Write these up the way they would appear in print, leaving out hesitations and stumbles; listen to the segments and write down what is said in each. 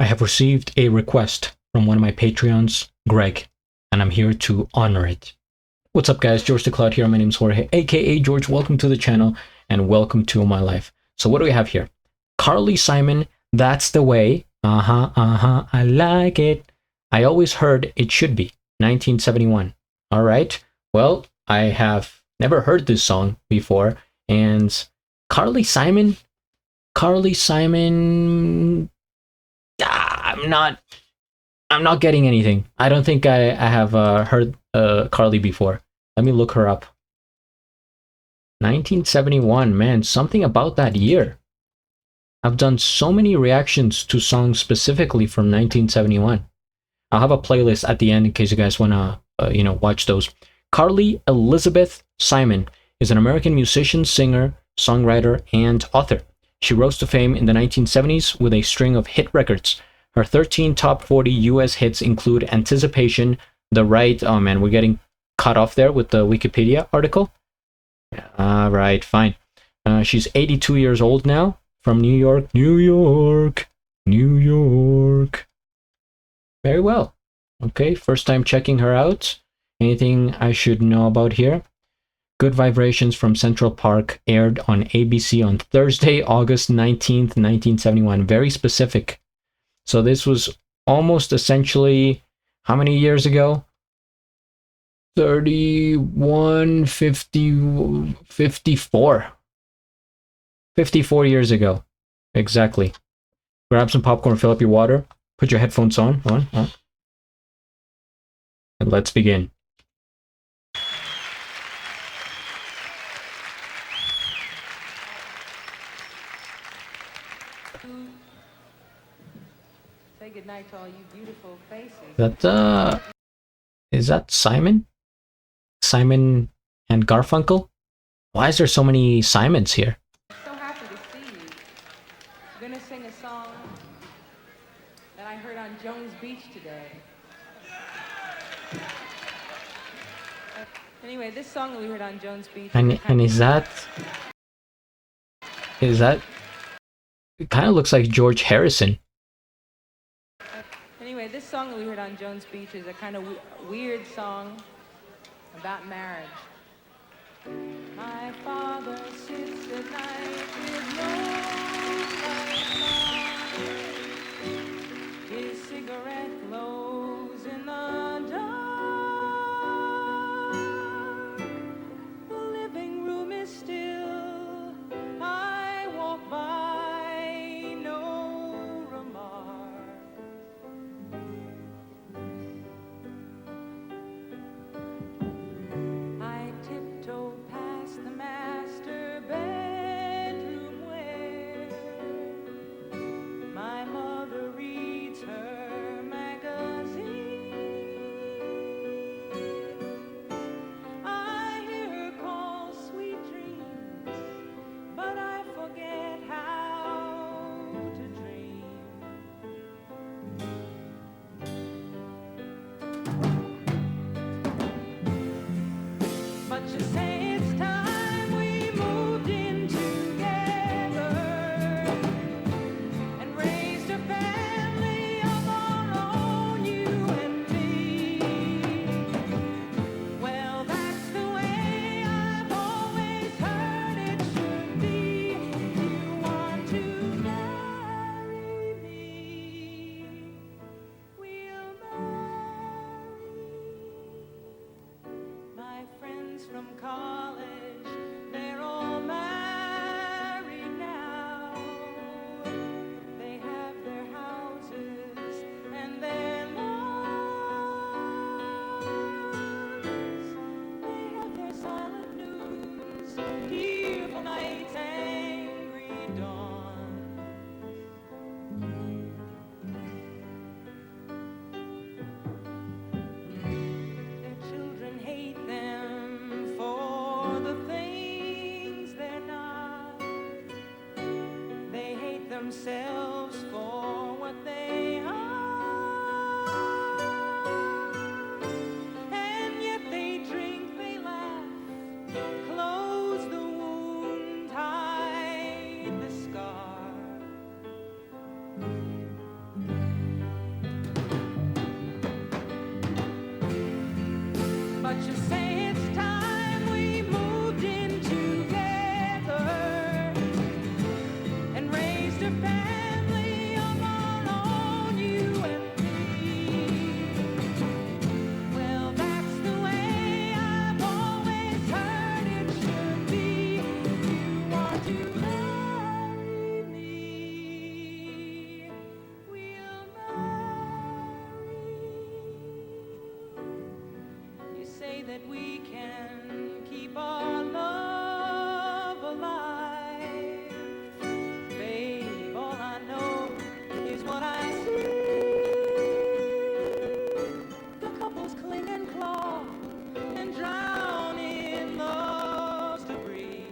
I have received a request from one of my Patreons, Greg, and I'm here to honor it. What's up, guys? GeorgeTheCloud here. My name's Jorge, aka George. Welcome to the channel and welcome to my life. So, what do we have here? Carly Simon, That's the Way. I like it. I always heard it should be. 1971. All right. Well, I have never heard this song before. And Carly Simon, I'm not getting anything. I don't think I have heard Carly before. Let me look her up. 1971, man, something about that year. I've done so many reactions to songs specifically from 1971. I'll have a playlist at the end in case you guys want to, watch those. Carly Elizabeth Simon is an American musician, singer, songwriter, and author. She rose to fame in the 1970s with a string of hit records. Her 13 top 40 US hits include Anticipation, The Right. Oh man, we're getting cut off there with the Wikipedia article. All right, fine. She's 82 years old now, from New York. New York. Very well. Okay, first time checking her out. Anything I should know about here? Good Vibrations from Central Park aired on ABC on Thursday, August 19th, 1971. Very specific. So this was almost essentially, how many years ago? 31, 50, 54. 54 years ago. Exactly. Grab some popcorn, fill up your water, put your headphones on, and let's begin. Say goodnight to all you beautiful faces. Is that Simon? Simon and Garfunkel? Why is there so many Simons here? I'm so happy to see you. I'm gonna sing a song that I heard on Jones Beach today. Anyway, this song that we heard on Jones Beach. And is that it kind of looks like George Harrison. Anyway, this song that we heard on Jones Beach is a kind of weird song about marriage. My father sits at night with no light on. His cigarette glows in the dark. The living room is still. I walk by, no remark. I tiptoe past the master bedroom where my mother reads her magazine. I hear her call sweet dreams, but I forget how to dream. But you say it's time we moved in together and raised a family of our own, you and me. Well, that's the way I've always heard it should be. You want to marry me, we'll marry. My friends from college, they're all married now. They have their houses and their lawns. They have their silent noons, tearful nights, angry dawns. Their children hate them for the things they're not. They hate themselves for what they are. And yet they drink, they laugh, close the wound, hide the scar. you say it's time we moved in together and raised a family of our own, you and me. Well, that's the way I've always heard it should be. You want to marry me, we'll marry. You say that we can keep our love alive. Babe, all I know is what I see. The couples cling and claw and drown in love's debris.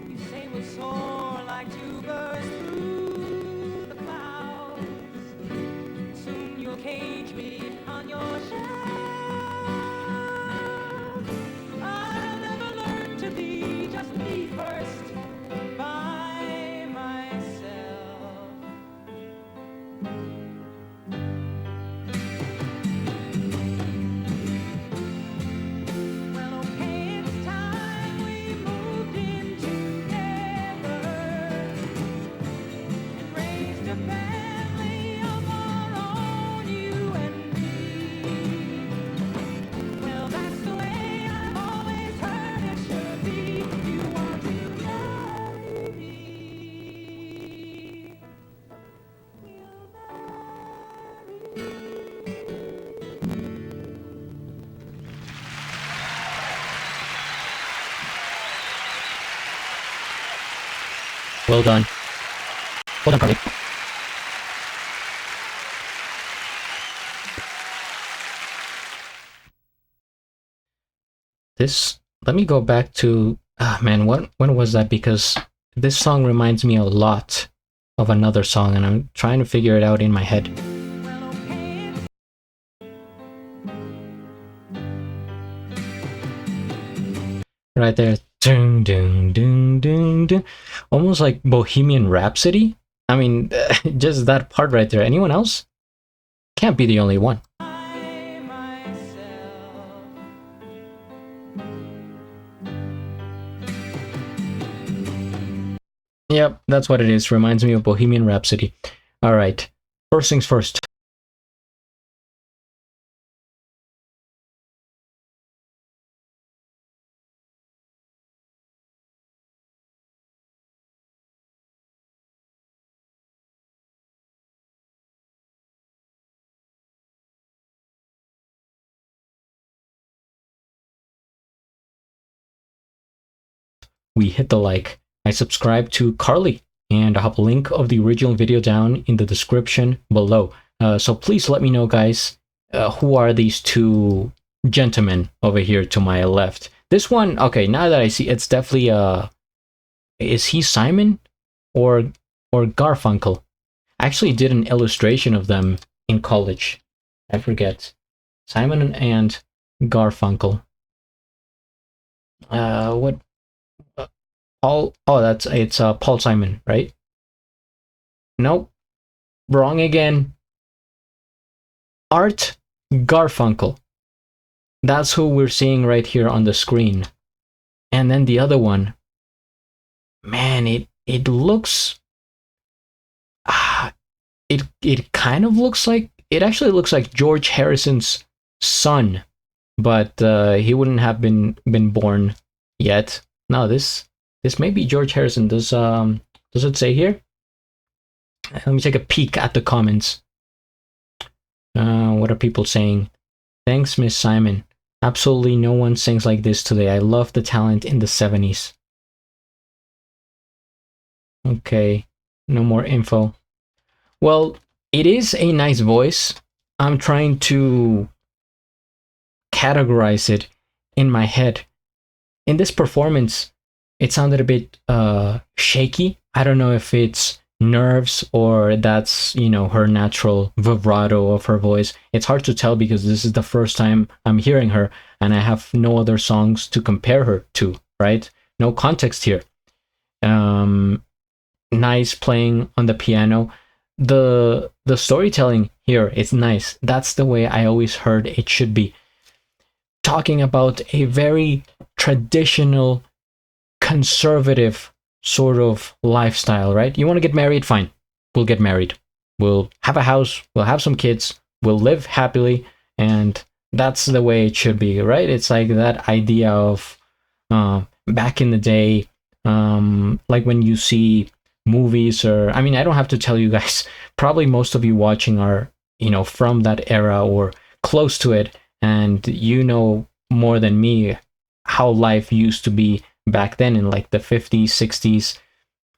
You say we'll soar like two birds through the clouds. Soon you'll cage me on your shelf. I'll never learn to be just me first by myself. Well, okay, it's time we moved in together and raised a family of our own, you and me. Well, that's the way I've always heard it should be. You want to marry me, we'll marry. Well done. Well done, Carly. This, let me go back to, man, when was that? Because this song reminds me a lot of another song, and I'm trying to figure it out in my head. Well, okay, Right there. Dun, dun, dun, dun, dun. Almost like Bohemian Rhapsody. I mean, just that part right there. Anyone else? Can't be the only one. by myself. Yep, that's what it is. Reminds me of Bohemian Rhapsody. All right. First things first. We hit the like. I subscribe to Carly, and I'll have a link of the original video down in the description below. So please let me know, guys, who are these two gentlemen over here to my left? This one, okay, now that I see, it's definitely is he Simon or Garfunkel? I actually did an illustration of them in college. I forget. Simon and Garfunkel. What? Paul? Oh, it's Paul Simon, right? Nope, wrong again. Art Garfunkel. That's who we're seeing right here on the screen. And then the other one, man, it looks, it kind of looks like, it actually looks like George Harrison's son, but he wouldn't have been born yet. No, this may be George Harrison. Does it say here? Let me take a peek at the comments. What are people saying? Thanks, Miss Simon. Absolutely no one sings like this today. I love the talent in the 70s. Okay, no more info. Well, it is a nice voice. I'm trying to categorize it in my head. In this performance, it sounded a bit shaky. I don't know if it's nerves or that's, you know, her natural vibrato of her voice. It's hard to tell because this is the first time I'm hearing her and I have no other songs to compare her to, right? No context here. Nice playing on the piano. the storytelling here is nice. That's the way I always heard it should be. Talking about a very traditional, conservative sort of lifestyle, right? You want to get married? Fine. We'll get married. We'll have a house. We'll have some kids. We'll live happily. And that's the way it should be, right? It's like that idea of back in the day, like when you see movies, or I mean, I don't have to tell you guys, probably most of you watching are, from that era or close to it, and you know more than me how life used to be back then in like the 50s, 60s.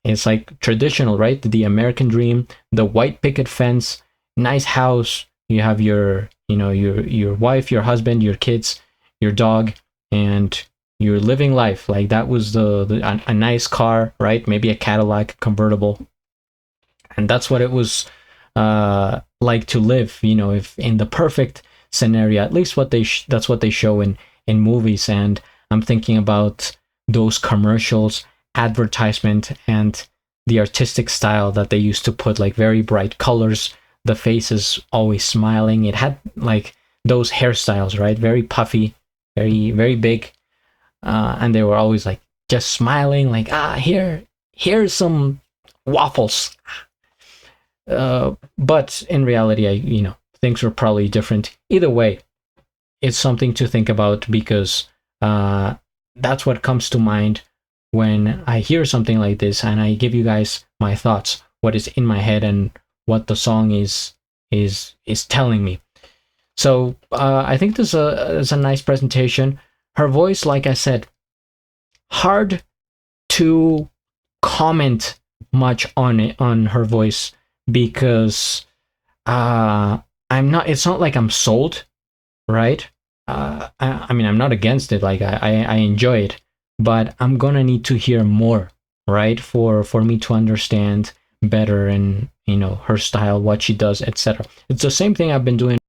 It's like traditional, right? The American dream, the white picket fence, nice house. You have your wife, your husband, your kids, your dog, and you're living life. Like that was a nice car, right? Maybe a Cadillac convertible, and that's what it was like to live. If in the perfect scenario, at least that's what they show in movies. And I'm thinking about those commercials, advertisement, and the artistic style that they used to put, like very bright colors, the faces always smiling. It had like those hairstyles, right? Very puffy, very, very big. And they were always like just smiling, like, here's some waffles. But in reality, things were probably different. Either way, it's something to think about, because that's what comes to mind when I hear something like this, and I give you guys my thoughts, what is in my head, and what the song is telling me. So I think this is a nice presentation. Her voice, like I said, hard to comment much on her voice, because it's not like I'm sold, right? I mean, I'm not against it. Like I enjoy it, but I'm gonna need to hear more, right, for me to understand better, and her style, what she does, etc. It's the same thing I've been doing